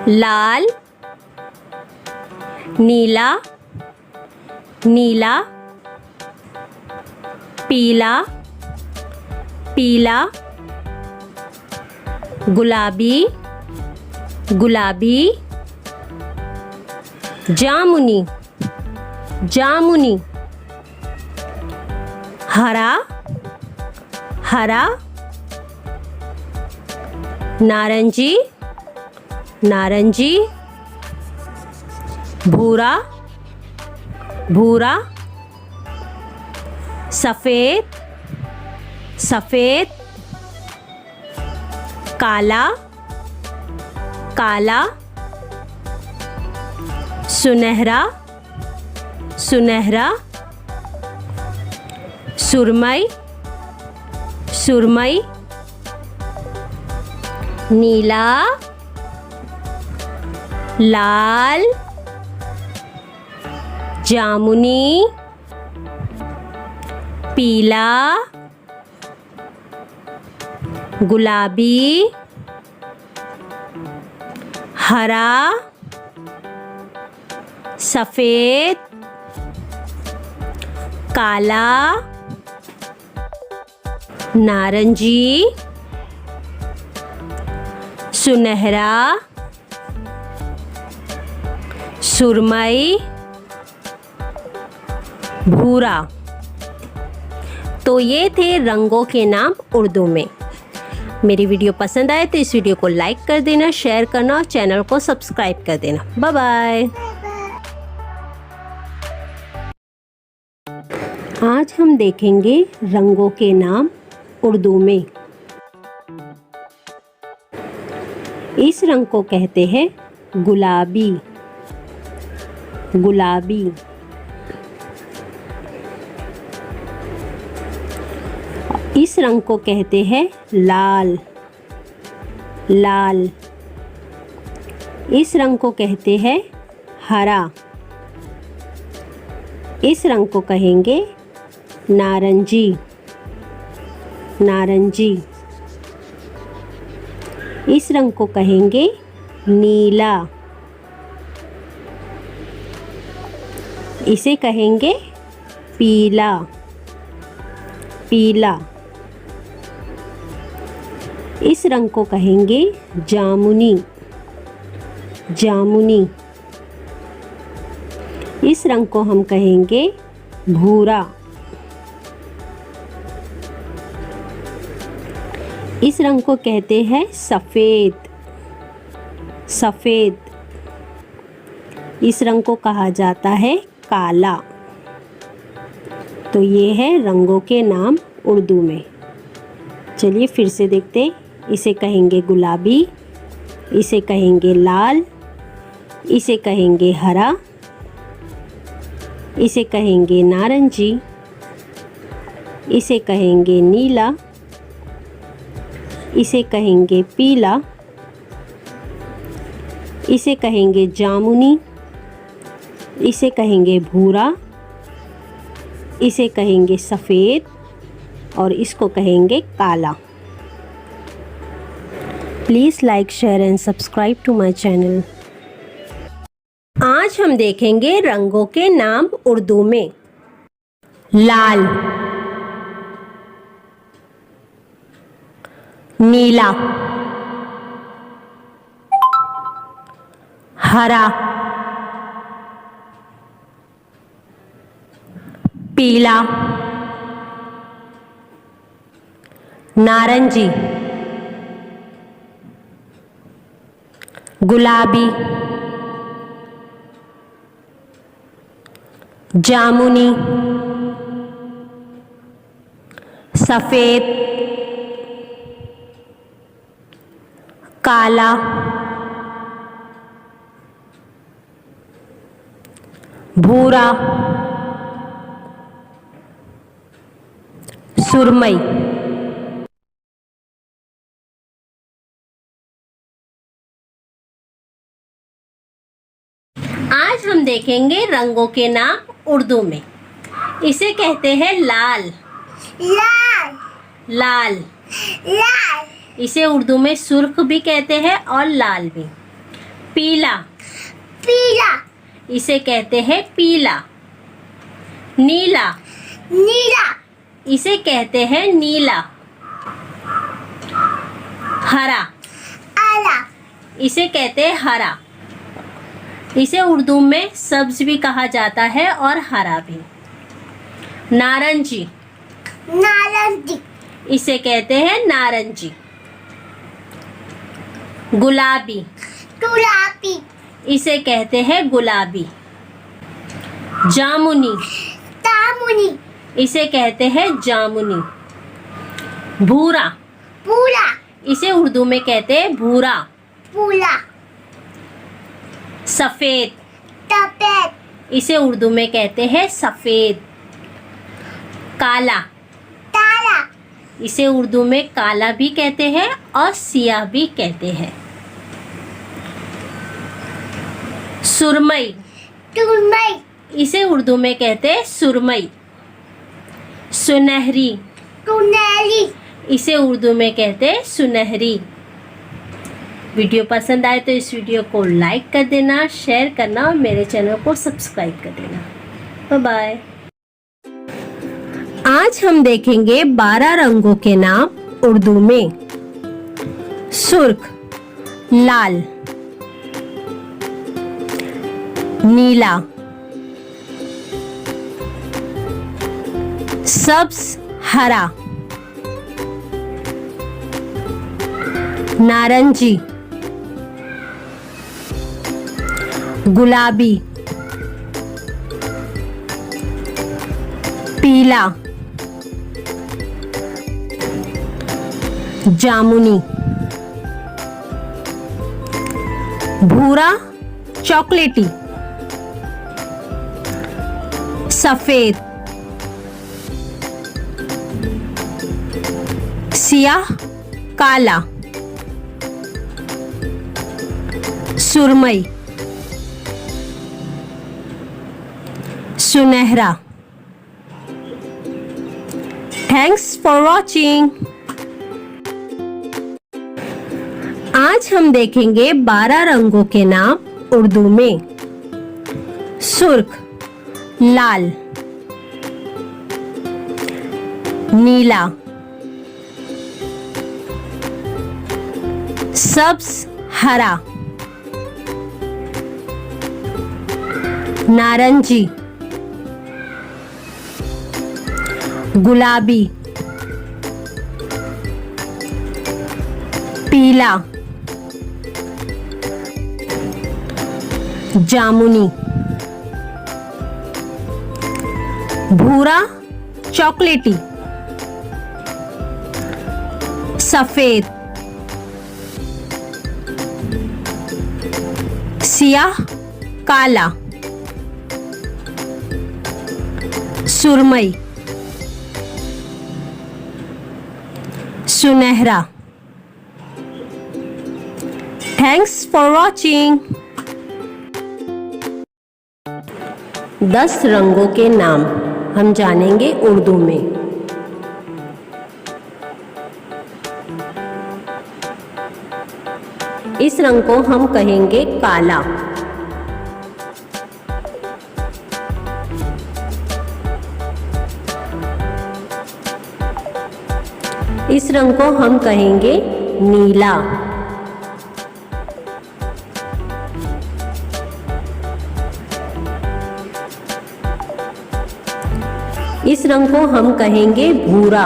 लाल, नीला, नीला, पीला, पीला, गुलाबी, गुलाबी, जामुनी, जामुनी, हरा, हरा, नारंगी, नारंगी, भूरा, भूरा, सफ़ेद, सफ़ेद, काला, काला, सुनहरा, सुनहरा, सुरमई, सुरमई, नीला, लाल, जामुनी, पीला, गुलाबी, हरा, सफ़ेद, काला, नारंगी, सुनहरा, सुरमई, भूरा। तो ये थे रंगों के नाम उर्दू में। मेरी वीडियो पसंद आए तो इस वीडियो को लाइक कर देना, शेयर करना और चैनल को सब्सक्राइब कर देना। Bye bye. आज हम देखेंगे रंगों के नाम उर्दू में। इस रंग को कहते हैं गुलाबी, गुलाबी। इस रंग को कहते हैं लाल, लाल। इस रंग को कहते हैं हरा। इस रंग को कहेंगे नारंगी, नारंगी। इस रंग को कहेंगे नीला। इसे कहेंगे पीला, पीला। इस रंग को कहेंगे जामुनी, जामुनी। इस रंग को हम कहेंगे भूरा। इस रंग को कहते हैं सफ़ेद, सफ़ेद। इस रंग को कहा जाता है काला। तो ये है रंगों के नाम उर्दू में। चलिए फिर से देखते हैं। इसे कहेंगे गुलाबी, इसे कहेंगे लाल, इसे कहेंगे हरा, इसे कहेंगे नारंगी, इसे कहेंगे नीला, इसे कहेंगे पीला, इसे कहेंगे जामुनी, इसे कहेंगे भूरा, इसे कहेंगे सफ़ेद और इसको कहेंगे काला। Please like, share and subscribe to my channel. आज हम देखेंगे रंगों के नाम उर्दू में। लाल, नीला, हरा, पीला, नारंगी, गुलाबी, जामुनी, सफ़ेद, काला, भूरा, सुरमई। आज हम देखेंगे रंगों के नाम उर्दू में। इसे कहते हैं लाल, लाल, लाल। लाल। इसे उर्दू में सुर्ख भी कहते हैं और लाल भी। पीला, पीला, इसे कहते हैं पीला। नीला, नीला, इसे कहते हैं नीला। हरा, आला, इसे कहते हैं हरा। इसे उर्दू में सब्ज भी कहा जाता है और हरा भी। नारंगी, नारंगी, इसे कहते हैं नारंगी। गुलाबी, गुलाबी, इसे कहते हैं गुलाबी। जामुनी, जामुनी, इसे कहते हैं जामुनी। भूरा, पूरा, इसे उर्दू में कहते हैं भूरा। पूरा, सफेद, सफेद, इसे उर्दू में कहते हैं सफेद। काला, काला, इसे उर्दू में काला भी कहते हैं और सियाह भी कहते हैं। सुरमई, सुरमई, इसे उर्दू में कहते हैं सुरमई। सुनहरी, सुनहरी। इसे उर्दू में कहते हैं सुनहरी। वीडियो पसंद आए तो इस वीडियो को लाइक कर देना, शेयर करना और मेरे चैनल को सब्सक्राइब कर देना। Bye bye. आज हम देखेंगे 12 रंगों के नाम उर्दू में। सुर्ख, लाल। नीला, सब्ज, हरा। नारंगी, गुलाबी। पीला, जामुनी। भूरा, चॉकलेटी। सफेद, सियाह, काला। सुरमई, सुनहरा। Thanks for watching. आज हम देखेंगे 12 रंगों के नाम उर्दू में। सुर्ख, लाल। नीला, सब्ज, हरा। नारंगी, गुलाबी। पीला, जामुनी। भूरा, चॉकलेटी। सफेद, सियाह, काला। सुरमई, सुनहरा। Thanks for watching. 10 रंगों के नाम हम जानेंगे उर्दू में। इस रंग को हम कहेंगे काला। इस रंग को हम कहेंगे नीला। इस रंग को हम कहेंगे भूरा।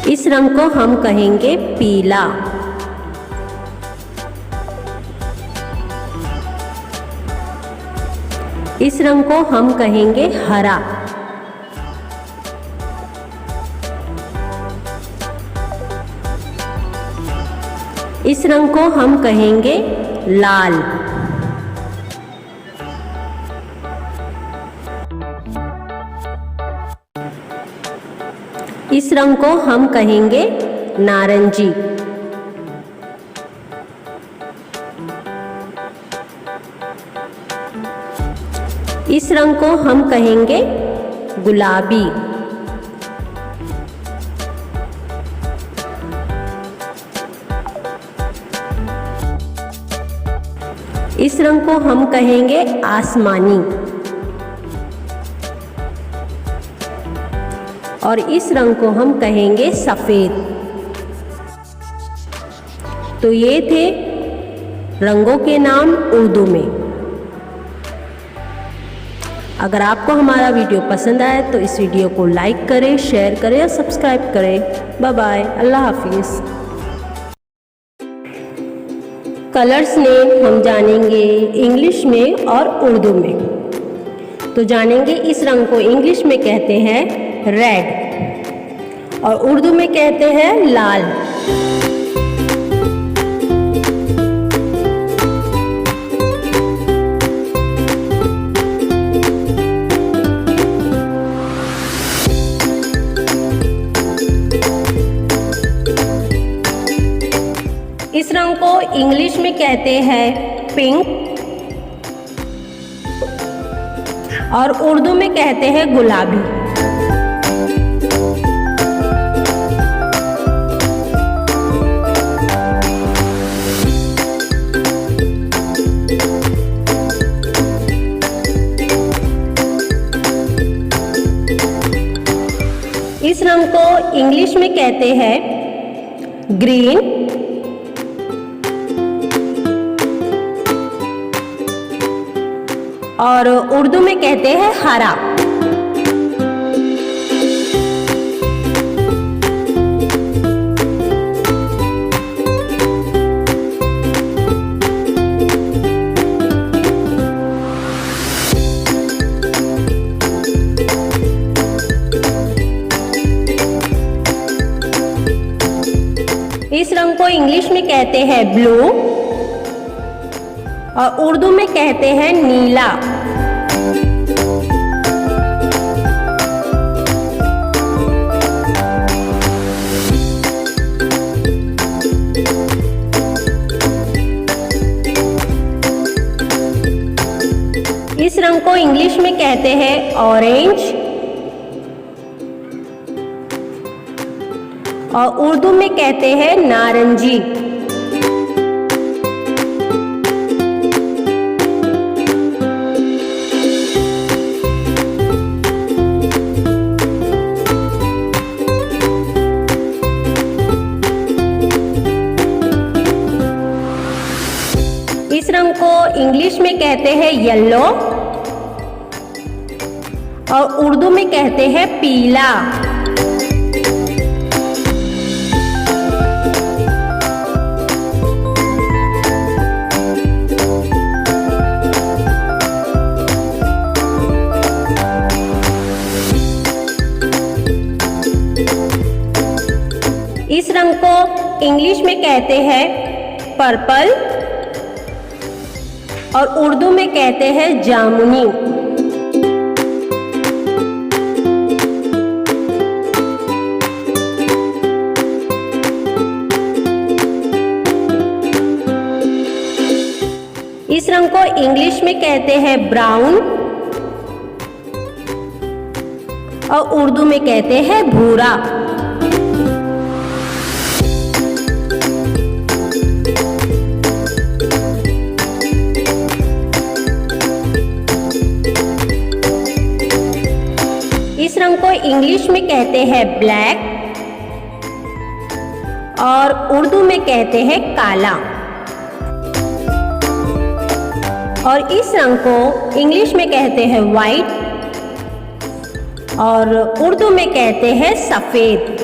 इस रंग को हम कहेंगे पीला। इस रंग को हम कहेंगे हरा। इस रंग को हम कहेंगे लाल। इस रंग को हम कहेंगे नारंगी। इस रंग को हम कहेंगे गुलाबी। इस रंग को हम कहेंगे आसमानी और इस रंग को हम कहेंगे सफेद। तो ये थे रंगों के नाम उर्दू में। अगर आपको हमारा वीडियो पसंद आए तो इस वीडियो को लाइक करें, शेयर करें और सब्सक्राइब करें। बाय बाय, अल्लाह हाफिज़। कलर्स नेम हम जानेंगे इंग्लिश में और उर्दू में। तो जानेंगे इस रंग को इंग्लिश में कहते हैं रेड और उर्दू में कहते हैं लाल। इस रंग को इंग्लिश में कहते हैं पिंक और उर्दू में कहते हैं गुलाबी। इस रंग को इंग्लिश में कहते हैं ग्रीन और उर्दू में कहते हैं हरा। इस रंग को इंग्लिश में कहते हैं ब्लू और उर्दू में कहते हैं नीला। इस रंग को इंग्लिश में कहते हैं ऑरेंज और उर्दू में कहते हैं नारंगी। इस रंग को इंग्लिश में कहते हैं येलो और उर्दू में कहते हैं पीला। इस रंग को इंग्लिश में कहते हैं पर्पल और उर्दू में कहते हैं जामुनी। इस रंग को इंग्लिश में कहते हैं ब्राउन और उर्दू में कहते हैं भूरा। इस रंग को इंग्लिश में कहते हैं ब्लैक और उर्दू में कहते हैं काला। और इस रंग को इंग्लिश में कहते हैं वाइट और उर्दू में कहते हैं सफेद।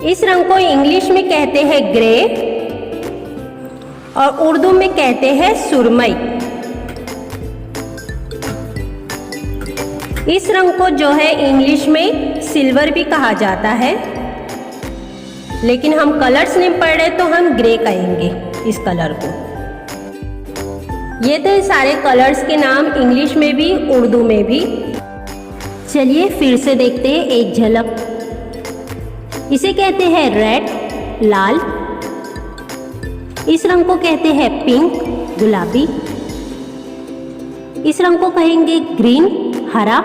इस रंग को इंग्लिश में कहते हैं ग्रे और उर्दू में कहते हैं सुरमई। इस रंग को जो है इंग्लिश में सिल्वर भी कहा जाता है, लेकिन हम कलर्स नहीं पढ़ रहे तो हम ग्रे कहेंगे इस कलर को। ये थे सारे कलर्स के नाम इंग्लिश में भी उर्दू में भी। चलिए फिर से देखते हैं एक झलक। इसे कहते हैं रेड, लाल। इस रंग को कहते हैं पिंक, गुलाबी। इस रंग को कहेंगे ग्रीन, हरा।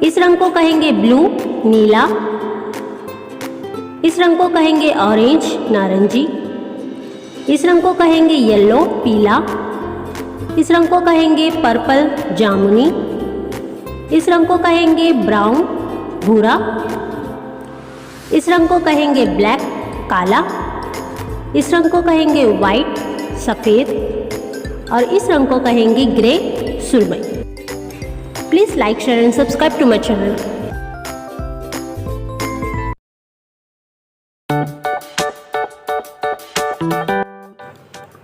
इस रंग को कहेंगे ब्लू, नीला। इस रंग को कहेंगे ऑरेंज, नारंगी। इस रंग को कहेंगे येलो, पीला। इस रंग को कहेंगे पर्पल, जामुनी। इस रंग को कहेंगे ब्राउन, भूरा। इस रंग को कहेंगे ब्लैक, काला। इस रंग को कहेंगे वाइट, सफ़ेद। और इस रंग को कहेंगे ग्रे, सुरमई। Please like, share and subscribe to my channel.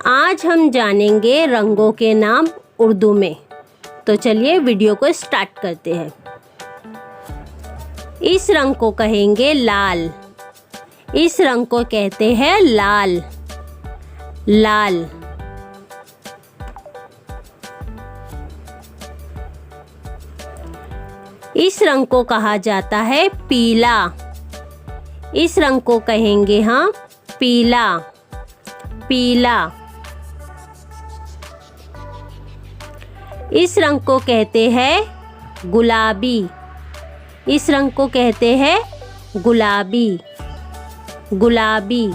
आज हम जानेंगे रंगों के नाम उर्दू में। तो चलिए वीडियो को स्टार्ट करते हैं। इस रंग को कहेंगे लाल। इस रंग को कहते हैं लाल, लाल। इस रंग को कहा जाता है पीला। इस रंग को कहेंगे हाँ पीला, पीला। इस रंग को कहते हैं गुलाबी। इस रंग को कहते हैं गुलाबी, गुलाबी।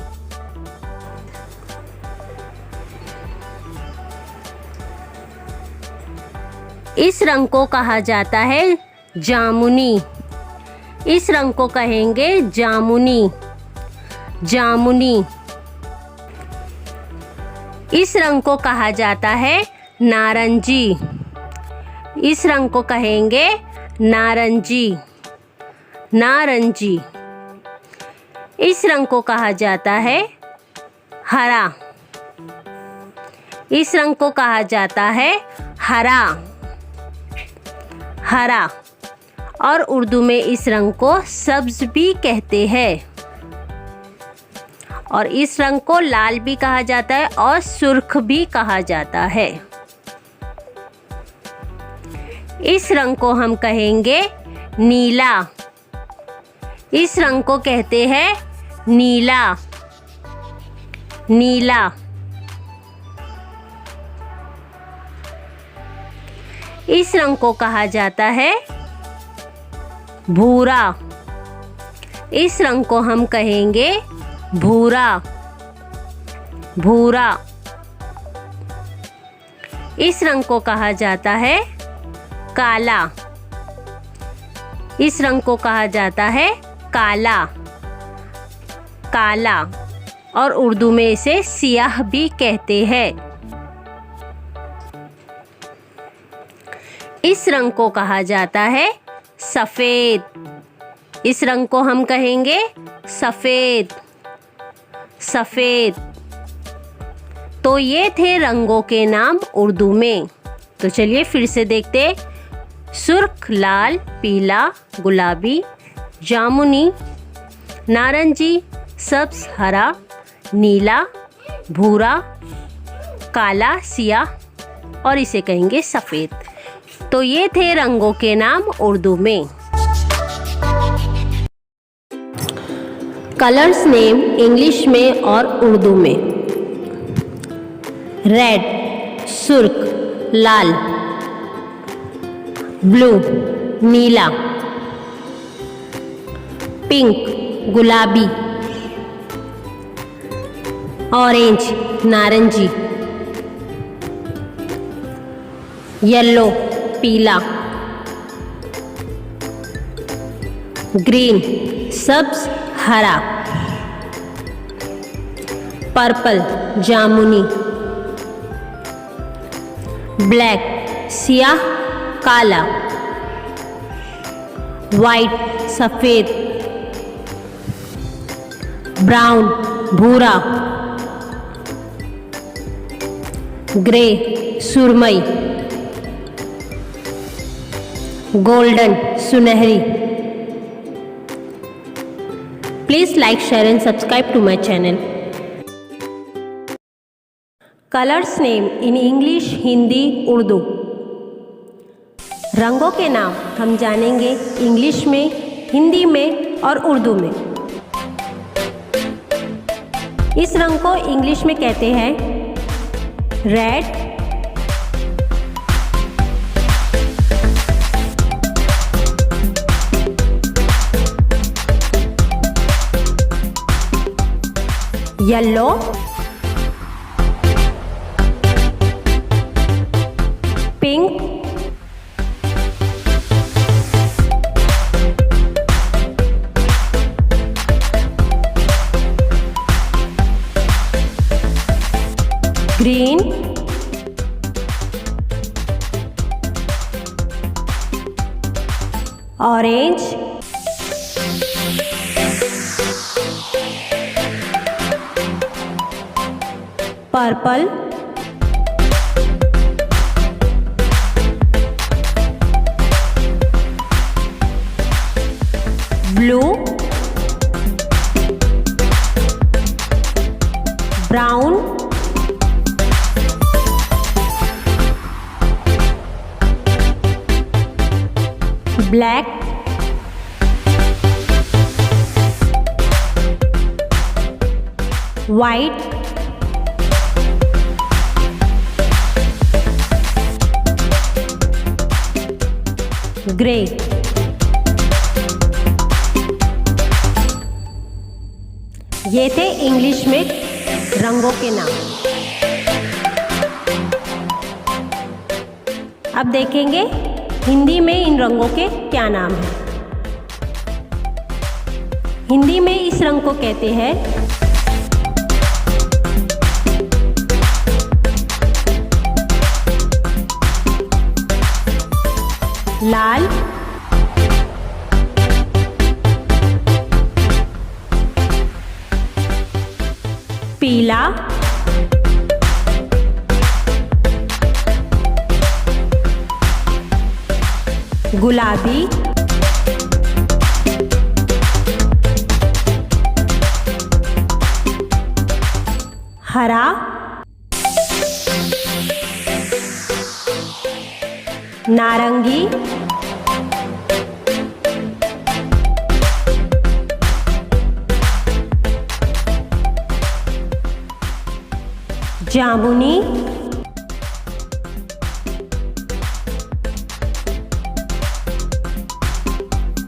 इस रंग को कहा जाता है जामुनी। इस रंग को कहेंगे जामुनी, जामुनी। इस रंग को कहा जाता है नारंगी। इस रंग को कहेंगे नारंगी, नारंगी। इस रंग को कहा जाता है हरा। इस रंग को कहा जाता है हरा, हरा। और उर्दू में इस रंग को सब्ज भी कहते हैं। और इस रंग को लाल भी कहा जाता है और सुर्ख भी कहा जाता है। इस रंग को हम कहेंगे नीला। इस रंग को कहते हैं नीला, नीला। इस रंग को कहा जाता है भूरा। इस रंग को हम कहेंगे भूरा, भूरा। इस रंग को कहा जाता है काला। इस रंग को कहा जाता है काला, काला। और उर्दू में इसे सियाह भी कहते हैं। इस रंग को कहा जाता है सफ़ेद। इस रंग को हम कहेंगे सफ़ेद, सफ़ेद। तो ये थे रंगों के नाम उर्दू में। तो चलिए फिर से देखते। सुर्ख, लाल, पीला, गुलाबी, जामुनी, नारंगी, सब्ज, हरा, नीला, भूरा, काला, सियाह और इसे कहेंगे सफ़ेद। तो ये थे रंगों के नाम उर्दू में। कलर्स नेम इंग्लिश में और उर्दू में। रेड, सुर्ख, लाल। ब्लू, नीला। पिंक, गुलाबी। ऑरेंज, नारंगी। येलो, पीला। ग्रीन, सब्ज, हरा। पर्पल, जामुनी। ब्लैक, सियाह, काला। वाइट, सफ़ेद। ब्राउन, भूरा। ग्रे, सुरमई। गोल्डन, सुनहरी। Please like, share and subscribe to my channel. Colours name in English, Hindi, Urdu. रंगों के नाम हम जानेंगे इंग्लिश में, हिंदी में और उर्दू में। इस रंग को इंग्लिश में कहते हैं red, yellow, pink, green, orange, purple, blue, brown, black, white, grey. ये थे इंग्लिश में रंगों के नाम। अब देखेंगे हिंदी में इन रंगों के क्या नाम हैं। हिंदी में इस रंग को कहते हैं लाल, पीला, गुलाबी, हरा, नारंगी, जामुनी,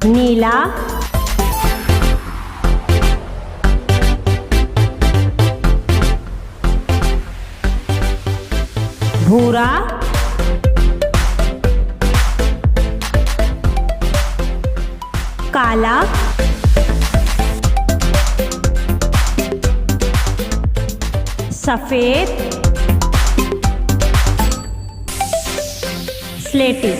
नीला, भूरा, काला, सफेद, स्लेटी।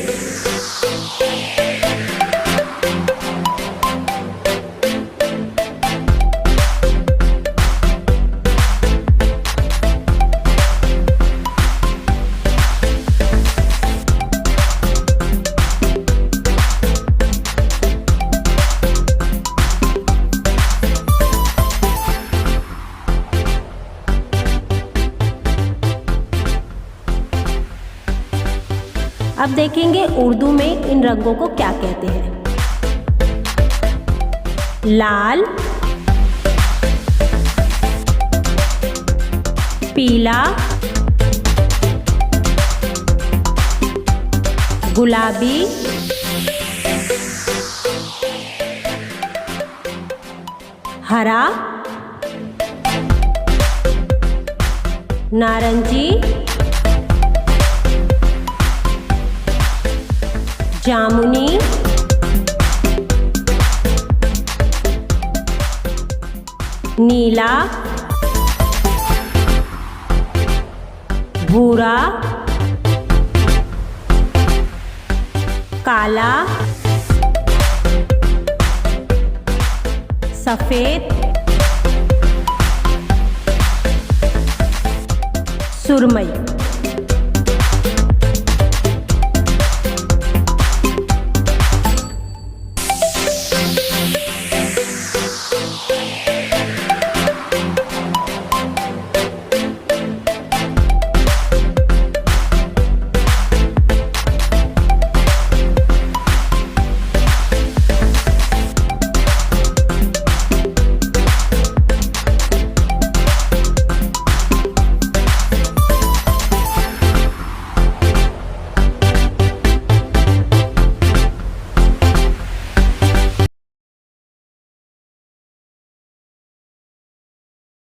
अब देखेंगे उर्दू में इन रंगों को क्या कहते हैं। लाल, पीला, गुलाबी, हरा, नारंगी, जामुनी, नीला, भूरा, काला, सफेद, सुरमई।